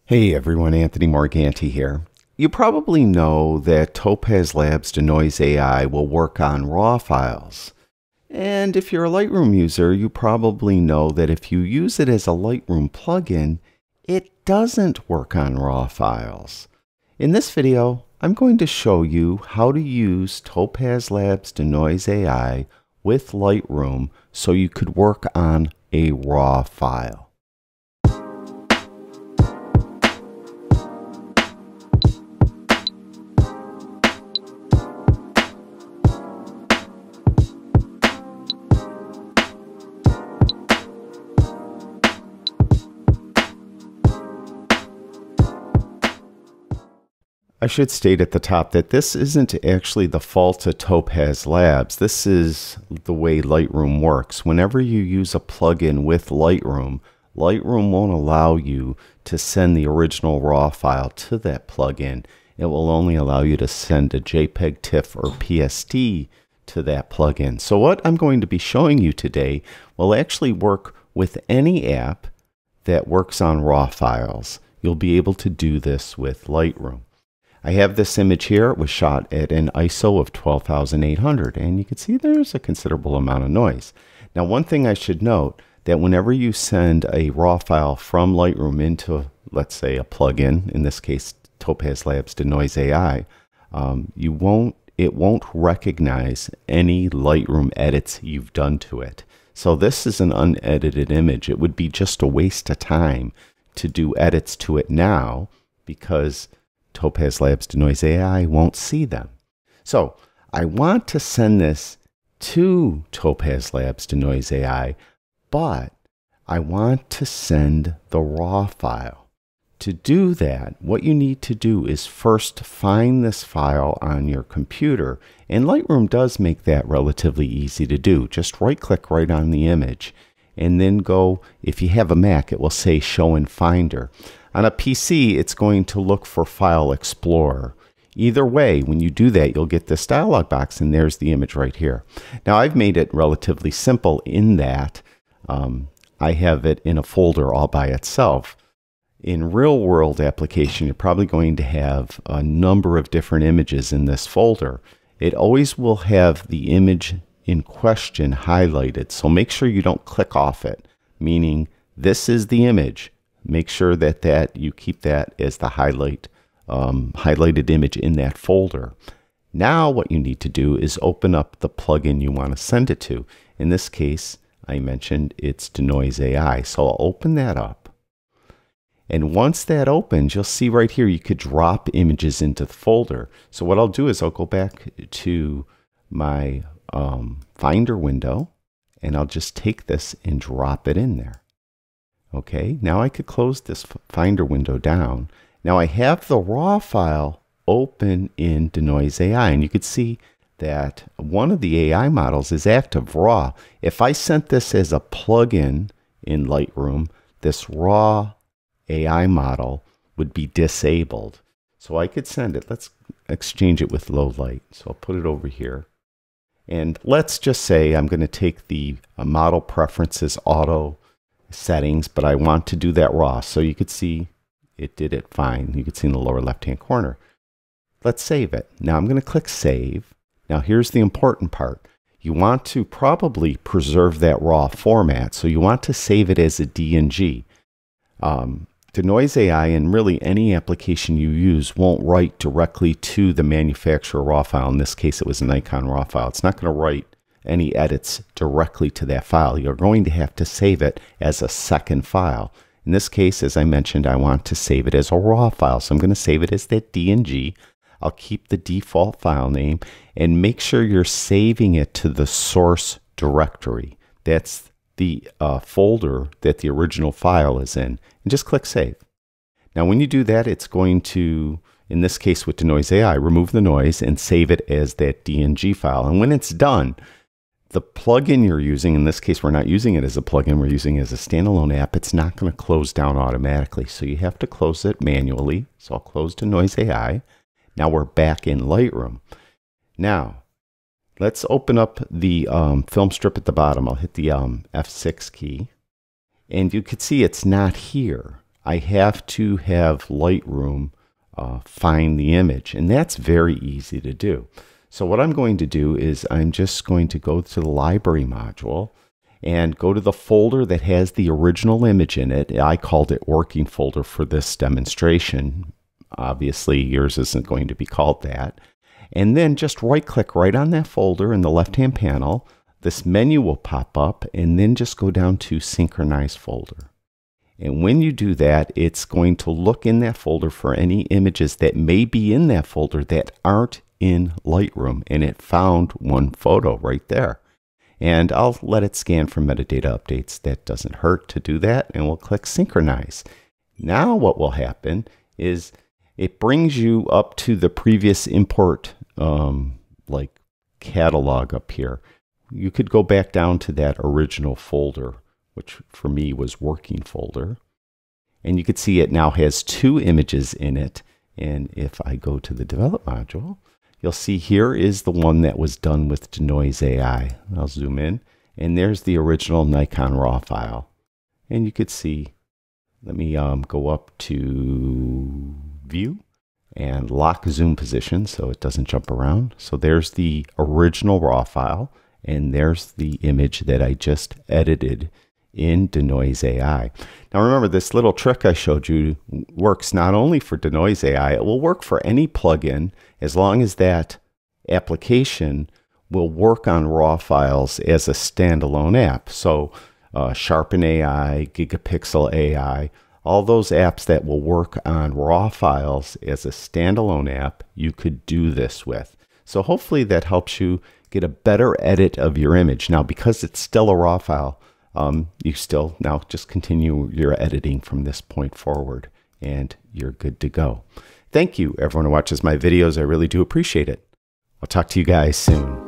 Hey everyone, Anthony Morganti here. You probably know that Topaz Labs Denoise AI will work on RAW files. And if you're a Lightroom user, you probably know that if you use it as a Lightroom plugin, it doesn't work on RAW files. In this video, I'm going to show you how to use Topaz Labs Denoise AI with Lightroom so you could work on a RAW file. I should state at the top that this isn't actually the fault of Topaz Labs. This is the way Lightroom works. Whenever you use a plugin with Lightroom, Lightroom won't allow you to send the original RAW file to that plugin. It will only allow you to send a JPEG, TIFF, or PSD to that plugin. So what I'm going to be showing you today will actually work with any app that works on RAW files. You'll be able to do this with Lightroom. I have this image here. It was shot at an ISO of 12,800, and you can see there's a considerable amount of noise. Now, one thing I should note that whenever you send a RAW file from Lightroom into, let's say, a plugin, in this case, Topaz Labs Denoise AI, it won't recognize any Lightroom edits you've done to it. So this is an unedited image. It would be just a waste of time to do edits to it now because Topaz Labs Denoise AI won't see them. So I want to send this to Topaz Labs Denoise AI, but I want to send the RAW file. To do that, what you need to do is first find this file on your computer, and Lightroom does make that relatively easy to do. Just right-click right on the image, and then go, if you have a Mac, it will say Show in Finder. On a PC, it's going to look for File Explorer. Either way, when you do that, you'll get this dialog box, and there's the image right here. Now, I've made it relatively simple in that I have it in a folder all by itself. In real-world application, you're probably going to have a number of different images in this folder. It always will have the image in question highlighted, so make sure you don't click off it, meaning this is the image. Make sure that you keep that as the highlighted image in that folder. Now what you need to do is open up the plugin you want to send it to. In this case, I mentioned it's Denoise AI, so I'll open that up. And once that opens, you'll see right here you could drop images into the folder. So what I'll do is I'll go back to my Finder window, and I'll just take this and drop it in there. Okay, now I could close this Finder window down. Now I have the RAW file open in Denoise AI, and you could see that one of the AI models is active RAW. If I sent this as a plugin in Lightroom, this RAW AI model would be disabled. So I could send it. Let's exchange it with low light. So I'll put it over here. And let's just say I'm going to take the model preferences auto settings, but I want to do that RAW. So you could see it did it fine. You could see in the lower left-hand corner. Let's save it. Now I'm going to click Save. Now here's the important part. You want to probably preserve that RAW format. So you want to save it as a DNG. Denoise AI and really any application you use won't write directly to the manufacturer RAW file. In this case, it was a Nikon RAW file. It's not going to write any edits directly to that file. You're going to have to save it as a second file. In this case, as I mentioned, I want to save it as a RAW file. So I'm going to save it as that DNG. I'll keep the default file name and make sure you're saving it to the source directory. That's the folder that the original file is in, and just click Save. Now when you do that, it's going to, in this case with Denoise AI, remove the noise and save it as that DNG file. And when it's done, the plugin you're using, in this case we're not using it as a plugin, we're using it as a standalone app, it's not going to close down automatically. So you have to close it manually. So I'll close Denoise AI. Now we're back in Lightroom. Now, let's open up the film strip at the bottom. I'll hit the F6 key. And you can see it's not here. I have to have Lightroom find the image, and that's very easy to do. So what I'm going to do is I'm just going to go to the library module and go to the folder that has the original image in it. I called it working folder for this demonstration. Obviously, yours isn't going to be called that. And then just right-click right on that folder in the left-hand panel. This menu will pop up, and then just go down to Synchronize Folder. And when you do that, it's going to look in that folder for any images that may be in that folder that aren't in Lightroom. And it found one photo right there. And I'll let it scan for metadata updates. That doesn't hurt to do that. And we'll click Synchronize. Now what will happen is it brings you up to the previous import like catalog up here. You could go back down to that original folder, which for me was working folder. And you can see it now has 2 images in it. And if I go to the develop module, you'll see here is the one that was done with Denoise AI. I'll zoom in, and there's the original Nikon RAW file. And you could see, let me go up to View and lock zoom position so it doesn't jump around. So there's the original RAW file, and there's the image that I just edited in Denoise AI. Now remember, this little trick I showed you works not only for Denoise AI, it will work for any plugin as long as that application will work on RAW files as a standalone app. So Sharpen AI, Gigapixel AI, all those apps that will work on RAW files as a standalone app, you could do this with. So hopefully that helps you get a better edit of your image. Now, because it's still a RAW file, you still now just continue your editing from this point forward, and you're good to go. Thank you, everyone who watches my videos. I really do appreciate it. I'll talk to you guys soon.